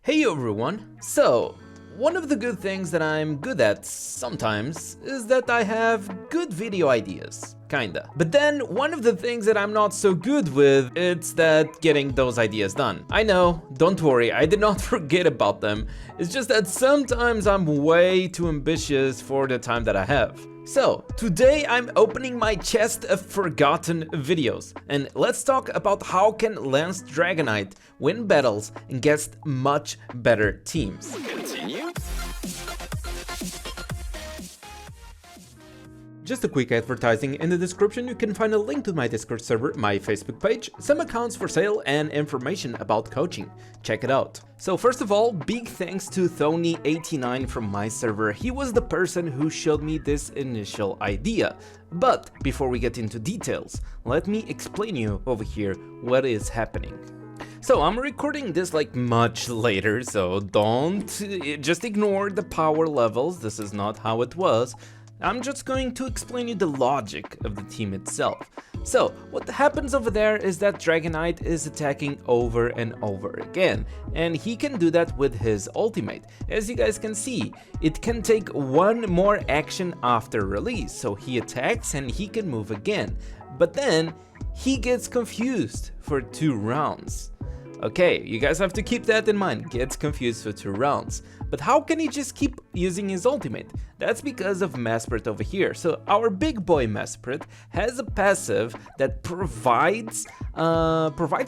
Hey everyone! So, one of the good things that I'm good at sometimes is that I have good video ideas, kinda. But then, one of the things that I'm not so good with, it's that getting those ideas done. I know, don't worry, I did not forget about them. It's just that sometimes I'm way too ambitious for the time that I have. So, today I'm opening my chest of forgotten videos, and let's talk about how can Lance Dragonite win battles against much better teams. Continue. Just a quick advertising, in the description you can find a link to my Discord server, my Facebook page, some accounts for sale and information about coaching. Check it out. So first of all, big thanks to Thony89 from my server. He was the person who showed me this initial idea. But before we get into details, let me explain you over here what is happening. So I'm recording this like much later, so don't just ignore the power levels. This is not how it was. I'm just going to explain you the logic of the team itself. So, what happens over there is that Dragonite is attacking over and over again, and he can do that with his ultimate. As you guys can see, it can take one more action after release, so he attacks and he can move again. But then, he gets confused for 2 rounds. Okay, you guys have to keep that in mind, gets confused for 2 rounds. But how can he just keep using his ultimate? That's because of Mesprit over here. So our big boy Mesprit has a passive that provides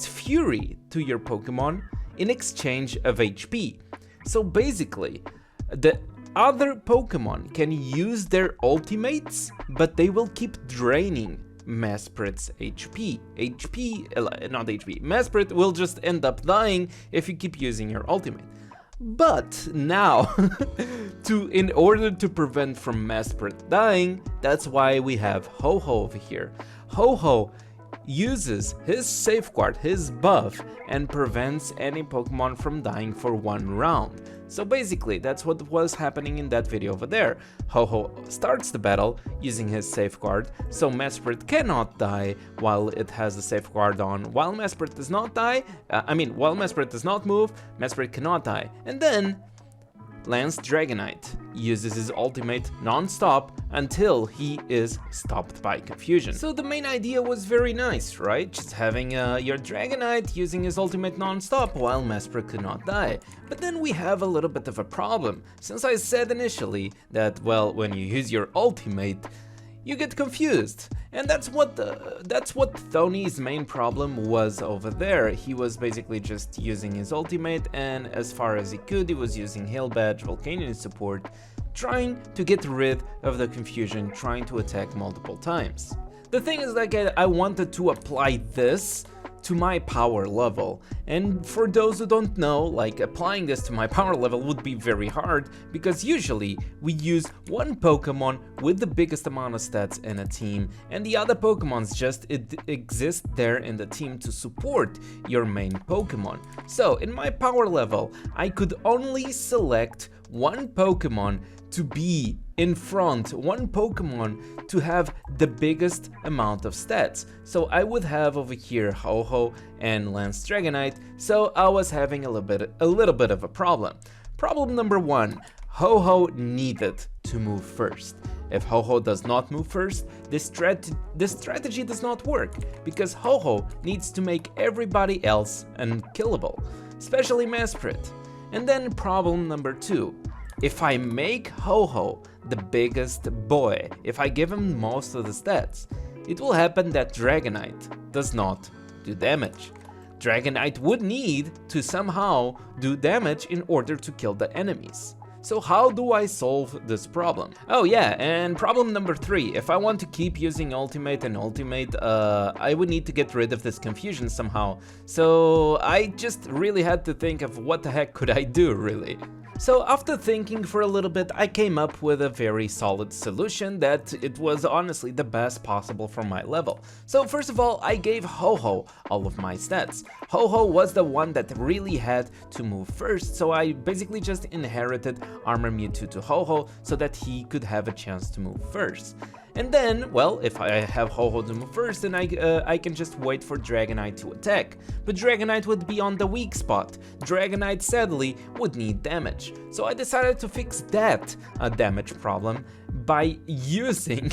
Fury to your Pokemon in exchange of HP. So basically, the other Pokemon can use their ultimates, but they will keep draining Mesprit's HP. Mesprit will just end up dying if you keep using your ultimate. But now, in order to prevent from Mesprit dying, that's why we have Ho-Ho over here. Ho-Ho uses his safeguard, his buff, and prevents any Pokemon from dying for 1 round. So basically, that's what was happening in that video over there. Ho-Ho starts the battle using his safeguard, so Mesprit cannot die while it has the safeguard on. While Mesprit does not die, while Mesprit does not move, Mesprit cannot die. And then Lance Dragonite uses his ultimate non-stop until he is stopped by confusion. So the main idea was very nice, right? Just having your Dragonite using his ultimate non-stop while Mesprit could not die. But then we have a little bit of a problem, since I said initially that, well, when you use your ultimate, you get confused. And that's what Thony's main problem was over there. He was basically just using his ultimate, and as far as he could, he was using Hail Badge, Volcanion support, trying to get rid of the confusion, trying to attack multiple times. The thing is, like, I wanted to apply this to my power level, and for those who don't know, like, applying this to my power level would be very hard, because usually we use one Pokemon with the biggest amount of stats in a team, and the other Pokemons just exist there in the team to support your main Pokemon. So in my power level, I could only select one Pokemon to be in front, one Pokemon to have the biggest amount of stats. So I would have over here Ho-Ho and Lance Dragonite, so I was having a little bit of a problem. Problem number 1, Ho-Ho needed to move first. If Ho-Ho does not move first, this strategy does not work, because Ho-Ho needs to make everybody else unkillable, especially Mesprit. And then problem number 2, if I make Ho-Ho the biggest boy, if I give him most of the stats, it will happen that Dragonite does not do damage. Dragonite would need to somehow do damage in order to kill the enemies. So how do I solve this problem? Oh yeah, and problem number 3, if I want to keep using ultimate, I would need to get rid of this confusion somehow. So I just really had to think of what the heck could I do, really. So after thinking for a little bit, I came up with a very solid solution that it was honestly the best possible for my level. So first of all, I gave Ho-Ho all of my stats. Ho-Ho was the one that really had to move first, so I basically just inherited Armor Mewtwo to Ho-Ho so that he could have a chance to move first. And then, well, if I have Ho-Ho to move first, then I can just wait for Dragonite to attack. But Dragonite would be on the weak spot. Dragonite, sadly, would need damage. So I decided to fix that damage problem by using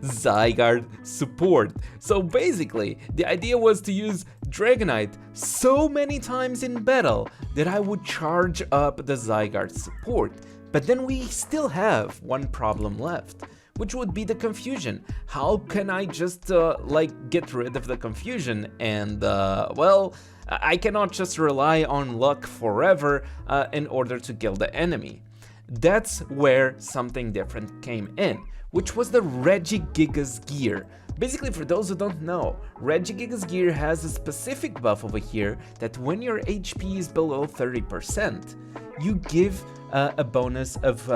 Zygarde support. So basically, the idea was to use Dragonite so many times in battle that I would charge up the Zygarde support. But then we still have one problem left, which would be the confusion. How can I just like get rid of the confusion? And well, I cannot just rely on luck forever in order to kill the enemy. That's where something different came in, which was the Regigigas gear. Basically, for those who don't know, Regigigas gear has a specific buff over here that when your HP is below 30%, you give a bonus of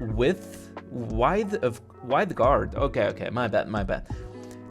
wide guard. Okay, my bad.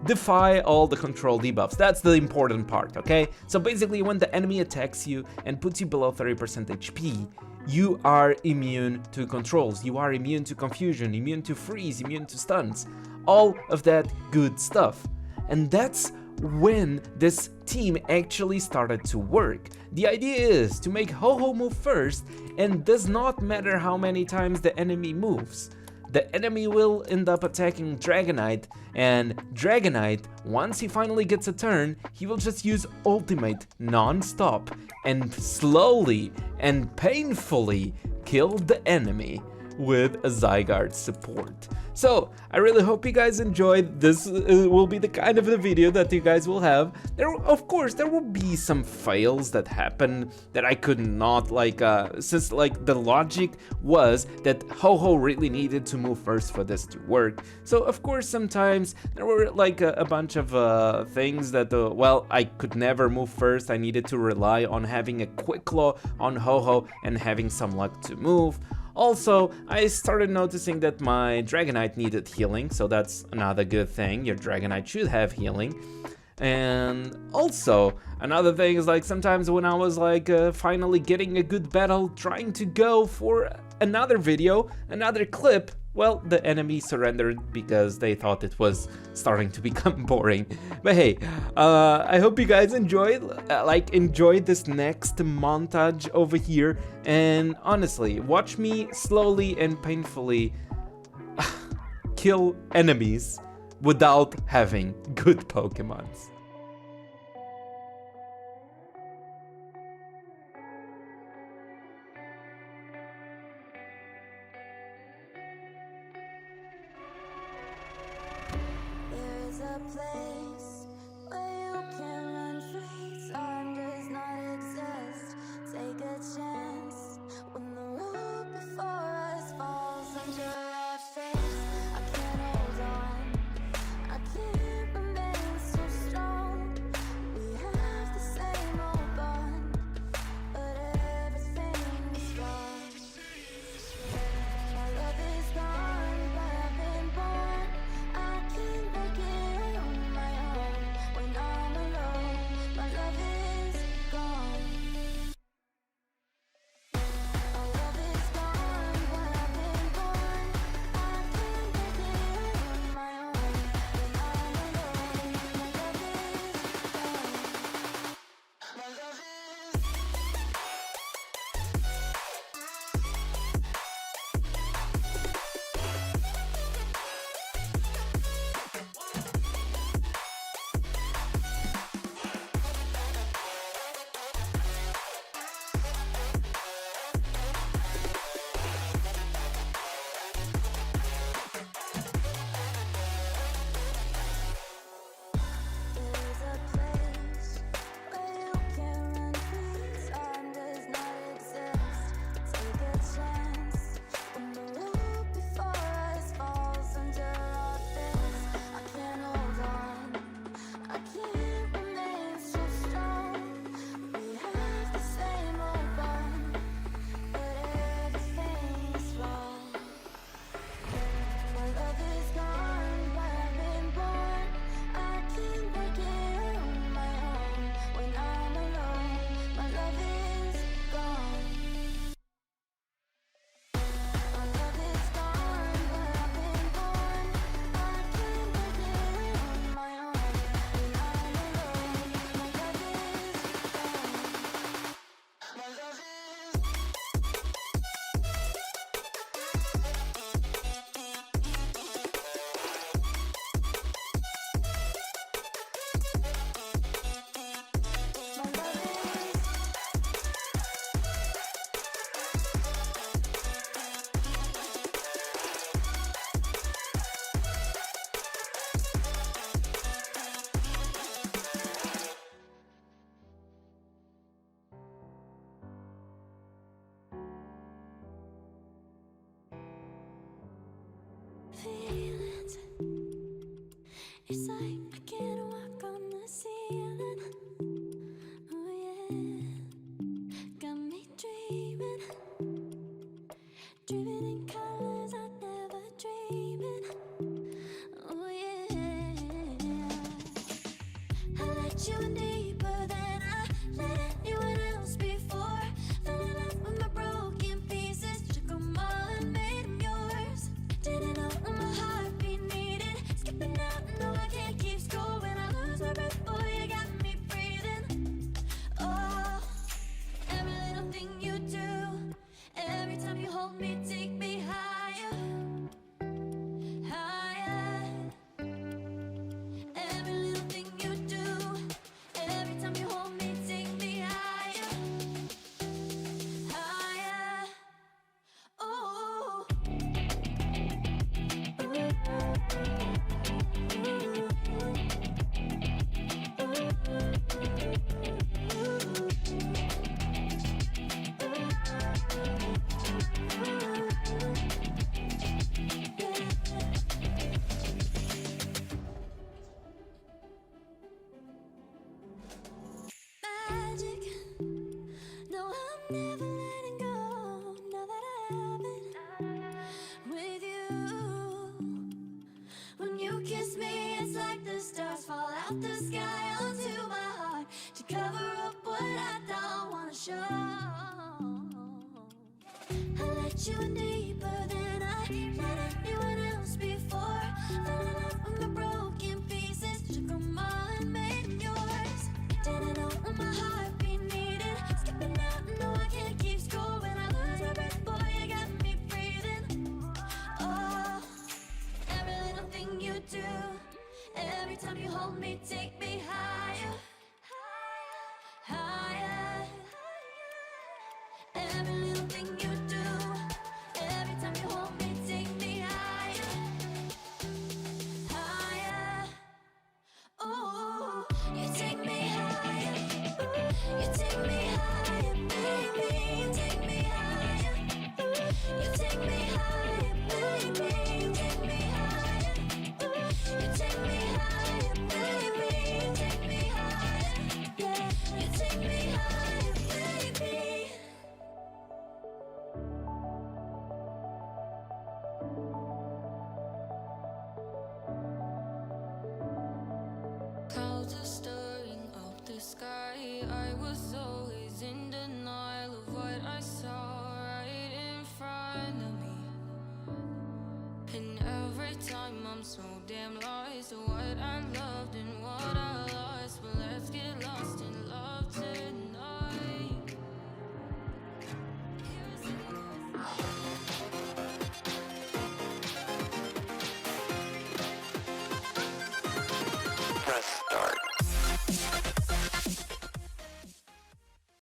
Defy all the control debuffs. That's the important part, okay? So basically, when the enemy attacks you and puts you below 30% HP, you are immune to controls, you are immune to confusion, immune to freeze, immune to stuns, all of that good stuff. And that's when this team actually started to work. The idea is to make Ho-Ho move first, and does not matter how many times the enemy moves. The enemy will end up attacking Dragonite, and Dragonite, once he finally gets a turn, he will just use Ultimate non-stop and slowly and painfully kill the enemy with a Zygarde support. So, I really hope you guys enjoyed. This will be the kind of the video that you guys will have. Of course, there will be some fails that happen that I could not, like, since, like, the logic was that Ho-Ho really needed to move first for this to work. So, of course, sometimes there were, like, a bunch of things that, well, I could never move first. I needed to rely on having a Quick Claw on Ho-Ho and having some luck to move. Also, I started noticing that my Dragonite needed healing, so that's another good thing. Your Dragonite should have healing. And also, another thing is, like, sometimes when I was like finally getting a good battle, trying to go for another video, another clip, well, the enemy surrendered because they thought it was starting to become boring. But hey, I hope you guys enjoyed this next montage over here. And honestly, watch me slowly and painfully kill enemies without having good Pokemons. A place where you can run free, time does not exist. Take a chance when the road before us falls under our face. I can't hold on, I can't remain so strong. We have the same old bond, but everything is wrong. My love is gone, but I've been born. I can't make it on my out the sky onto my heart to cover up what I don't wanna show. I let you in deeper than I let anyone else before. Found enough of my broken pieces, took them all and made them yours. Didn't know what my heartbeat needed. Skipping out, no, I can't keep score. When I lose my breath, boy, you got me breathing. Oh, every little thing you do, every time you hold me, take me higher, higher. Every little thing you do, every time you hold me, take me higher, higher. Ooh, you take me higher. You take me higher, baby. You take me higher. You take me higher, baby. You take me higher. You take me higher, baby. You take me higher. Yeah, you take me higher, baby. Clouds are stirring up the sky. I was always in denial of what I saw right in front of me. And every time I'm so damn lost to what I loved and